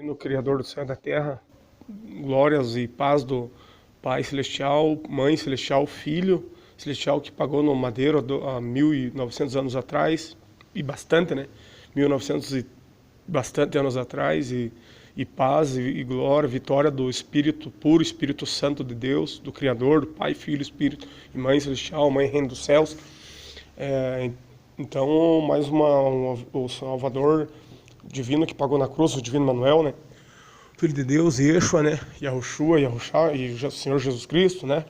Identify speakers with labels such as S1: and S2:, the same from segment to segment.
S1: No Criador do céu e da terra, glórias e paz do Pai Celestial, Mãe Celestial, Filho Celestial que pagou no madeiro há 1900 anos atrás, e bastante, né? 1900 e bastante anos atrás, e paz e glória, vitória do Espírito puro, Espírito Santo de Deus, do Criador, do Pai, Filho, Espírito e Mãe Celestial, Mãe Reino dos Céus. Então, mais o Salvador divino que pagou na cruz, o Divino Manuel, né? Filho de Deus, Yeshua, né? Yahushua, Yahushua e o Senhor Jesus Cristo, né?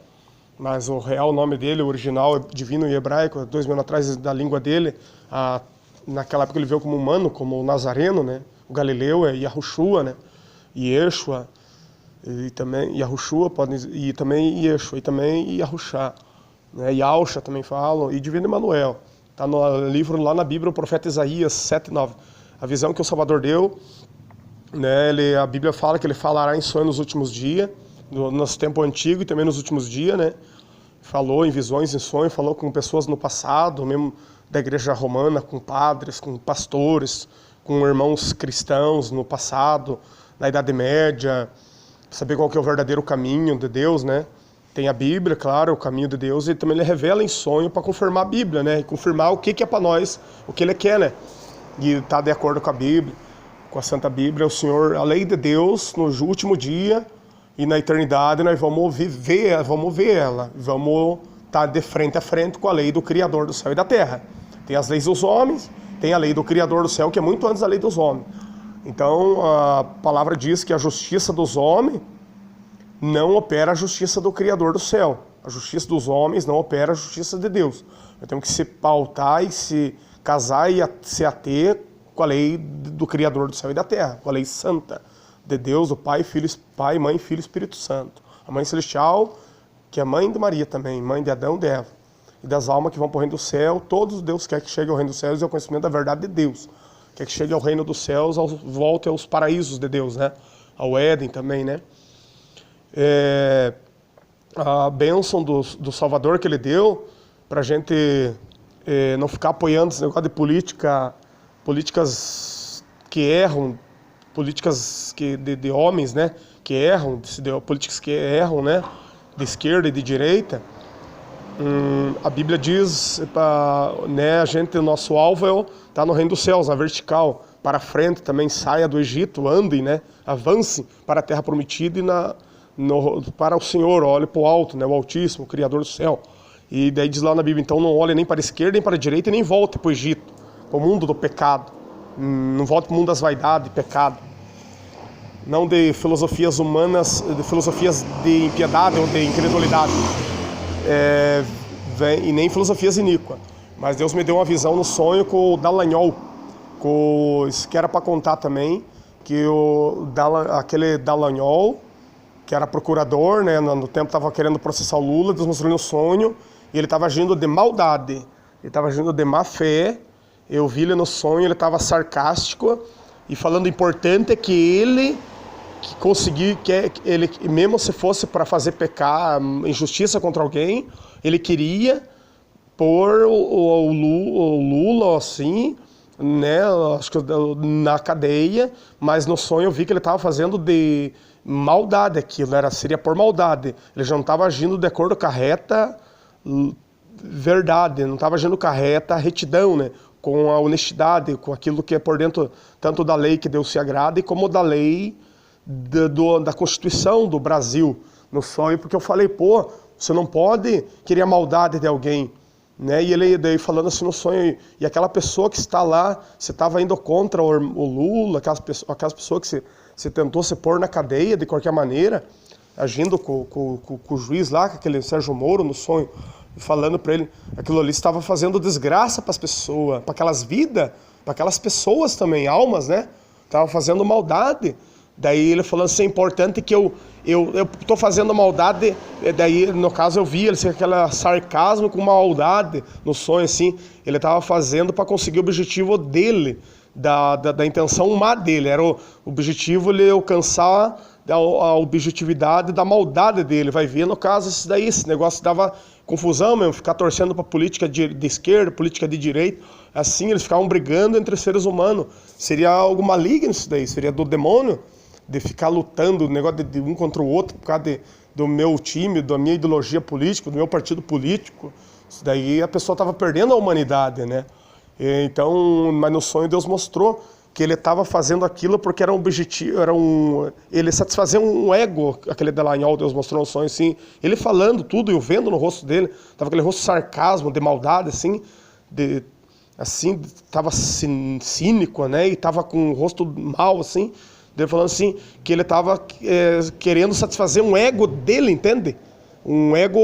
S1: Mas o real nome dele, o original, divino e hebraico, 2000 anos atrás da língua dele, naquela época ele veio como humano, como o Nazareno, né? O Galileu é Yahushua, né? Yeshua, e também Yahushua, e também Yeshua, e também Yahushua, né? Yahusha também falam, e Divino Emanuel. Está no livro lá na Bíblia, o profeta Isaías 7:9. A visão que o Salvador deu, né? A Bíblia fala que ele falará em sonho nos últimos dias, no nosso tempo antigo e também nos últimos dias, né? Falou em visões, em sonho, falou com pessoas no passado, mesmo da igreja romana, com padres, com pastores, com irmãos cristãos no passado, na Idade Média, saber qual que é o verdadeiro caminho de Deus, né? Tem a Bíblia, claro, o caminho de Deus, e também ele revela em sonho para confirmar a Bíblia, né? E confirmar o que é para nós, o que ele quer, né? E está de acordo com a Bíblia, com a Santa Bíblia, o Senhor, a lei de Deus, no último dia e na eternidade, nós vamos ver ela, vamos estar de frente a frente com a lei do Criador do céu e da terra. Tem as leis dos homens, tem a lei do Criador do céu, que é muito antes da lei dos homens. Então, a palavra diz que a justiça dos homens não opera a justiça do Criador do céu. A justiça dos homens não opera a justiça de Deus. Nós temos que se pautar e se casar e se ater com a lei do Criador do céu e da terra, com a lei santa de Deus, o Pai, Pai, Mãe, Filho e Espírito Santo. A Mãe Celestial, que é mãe de Maria também, mãe de Adão e de Eva, e das almas que vão para o reino do céu. Todos Deus quer que chegue ao reino dos céus e ao conhecimento da verdade de Deus. Quer que chegue ao reino dos céus, volte aos paraísos de Deus, né? Ao Éden também, né? A bênção do Salvador que ele deu, para a gente não ficar apoiando esse negócio de políticas que erram, políticas de homens, né, que erram, políticas que erram, né, de esquerda e de direita. A Bíblia diz, né, o nosso alvo está no reino dos céus, na vertical, para frente também, saia do Egito, andem, né, avance para a terra prometida e para o Senhor, olhe para o alto, né, o Altíssimo, o Criador do céu. E daí diz lá na Bíblia, então não olhe nem para a esquerda, nem para a direita, e nem volte para o Egito, para o mundo do pecado. Não volte para o mundo das vaidades, pecado. Não de filosofias humanas, de filosofias de impiedade ou de incredulidade. E nem filosofias iníquas. Mas Deus me deu uma visão no sonho com o Dallagnol, que era para contar também, que aquele Dallagnol, que era procurador, né, no tempo estava querendo processar o Lula, Deus mostrou no sonho, e ele estava agindo de maldade, ele estava agindo de má fé. Eu vi ele no sonho, ele estava sarcástico e falando: importante é que ele conseguir, ele, mesmo se fosse para fazer pecar, injustiça contra alguém, ele queria pôr o Lula assim, né, acho que na cadeia, mas no sonho eu vi que ele estava fazendo de maldade aquilo, seria por maldade. Ele já não estava agindo de acordo com a reta verdade, não estava agindo com a reta retidão, né? Com a honestidade, com aquilo que é por dentro tanto da lei que Deus se agrada, e como da lei da Constituição do Brasil, no sonho, porque eu falei, você não pode querer a maldade de alguém, né? E ele daí falando assim no sonho, e aquela pessoa que está lá, você estava indo contra o Lula, aquelas pessoas que você tentou se pôr na cadeia de qualquer maneira, agindo com o juiz lá, com aquele Sérgio Moro no sonho, falando para ele, aquilo ali estava fazendo desgraça para as pessoas, para aquelas vidas, para aquelas pessoas também, almas, né? Estava fazendo maldade. Daí ele falando assim, é importante que eu estou fazendo maldade. Daí, no caso, eu vi ele ser aquele sarcasmo com maldade no sonho, assim. Ele estava fazendo para conseguir o objetivo dele, da intenção má dele. Era o objetivo ele alcançar a objetividade da maldade dele. Vai ver, no caso, esse negócio dava confusão mesmo, ficar torcendo para política de esquerda, política de direita, assim, eles ficavam brigando entre seres humanos. Seria algo maligno isso daí, seria do demônio. de ficar lutando, o negócio de um contra o outro, por causa do meu time, da minha ideologia política, do meu partido político. Isso daí a pessoa estava perdendo a humanidade, né? Então, mas no sonho Deus mostrou que ele estava fazendo aquilo porque era um objetivo, ele satisfazia um ego, aquele Dallagnol, Deus mostrou no sonho, assim, ele falando tudo, eu vendo no rosto dele, tava aquele rosto de sarcasmo, de maldade, assim, tava cínico, né, e tava com o rosto mal, assim, ele falando assim, que ele tava querendo satisfazer um ego dele, entende? Um ego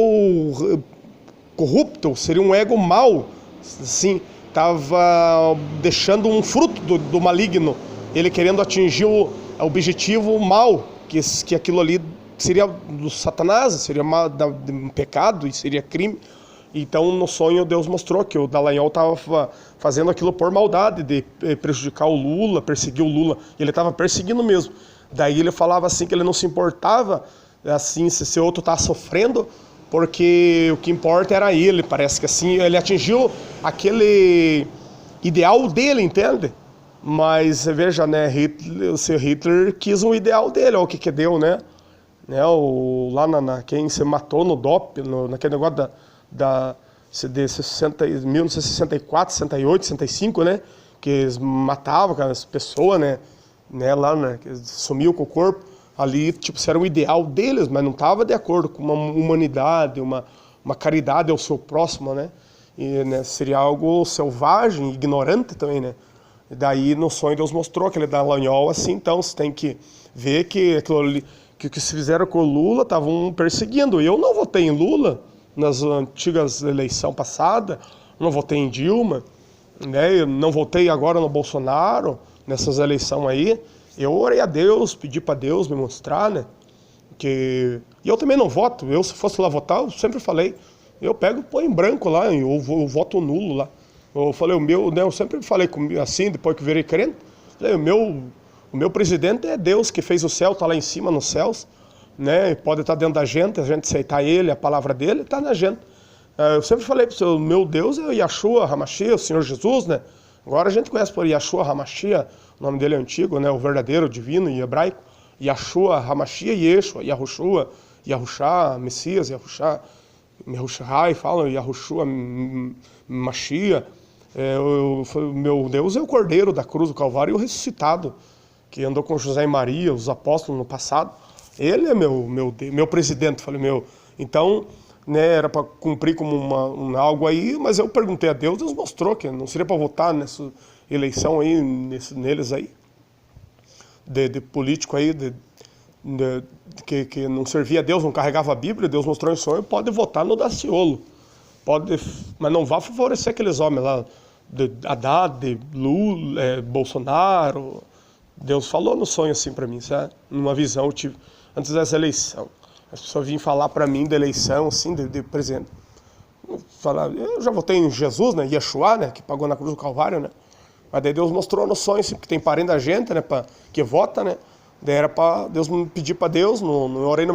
S1: corrupto, seria um ego mau, assim, estava deixando um fruto do maligno, ele querendo atingir o objetivo mal, que aquilo ali seria do Satanás, seria um pecado e seria crime. Então no sonho Deus mostrou que o Dallagnol estava fazendo aquilo por maldade, de prejudicar o Lula, perseguir o Lula, ele estava perseguindo mesmo. Daí ele falava assim que ele não se importava assim se o outro estava sofrendo, porque o que importa era ele, parece que assim, ele atingiu aquele ideal dele, entende? Mas, veja, né, Hitler quis um ideal dele, olha o que deu, né? Lá quem se matou no DOP, naquele negócio de 1964, 68, 65, né? Que eles matavam as pessoas, né? Lá, né? Que sumiu com o corpo. Ali, tipo, isso era o ideal deles, mas não estava de acordo com uma humanidade, uma caridade ao seu próximo, né? E, né, seria algo selvagem, ignorante também, né? E daí, no sonho, Deus mostrou aquele Dallagnol assim, então você tem que ver que aquilo ali, que o que se fizeram com o Lula, estavam perseguindo. Eu não votei em Lula nas antigas eleições passadas, não votei em Dilma, né? Eu não votei agora no Bolsonaro, nessas eleições aí. Eu orei a Deus, pedi para Deus me mostrar, né? E eu também não voto. Eu, se fosse lá votar, eu sempre falei, eu pego e põe em branco lá, eu voto nulo lá. Eu falei, né, eu sempre falei assim, depois que virei crente, falei, o meu presidente é Deus que fez o céu, tá lá em cima nos céus, né? E pode estar dentro da gente, a gente aceitar ele, a palavra dele, tá na gente. Eu sempre falei para o meu Deus é Yeshua HaMashiach, o Senhor Jesus, né? Agora a gente conhece por Yeshua HaMashiach, o nome dele é antigo, né? O verdadeiro, o divino em hebraico. Yeshua HaMashiach, Yeshua, Yahushua, Yahushá, Messias, Yahushá, Yahushai, falam Yahushua, Mashiach. Meu Deus é o Cordeiro da cruz do Calvário e o ressuscitado, que andou com José e Maria, os apóstolos no passado. Ele é meu presidente, falei, então, né, era para cumprir como algo aí, mas eu perguntei a Deus, Deus mostrou que não seria para votar nessa eleição aí, neles aí, de político aí, que não servia a Deus, não carregava a Bíblia, Deus mostrou em sonho, pode votar no Daciolo, mas não vá favorecer aqueles homens lá, de Haddad, de Lula, Bolsonaro. Deus falou no sonho assim para mim, sabe? Numa visão eu tive antes dessa eleição. As pessoas vinham falar para mim da eleição, assim, de presidente. Eu já votei em Jesus, né? Yeshua, né? Que pagou na cruz do Calvário, né? Mas daí Deus mostrou no sonho, assim, porque tem parente da gente, né? Que vota, né? Daí era para Deus pedir para Deus, eu orei no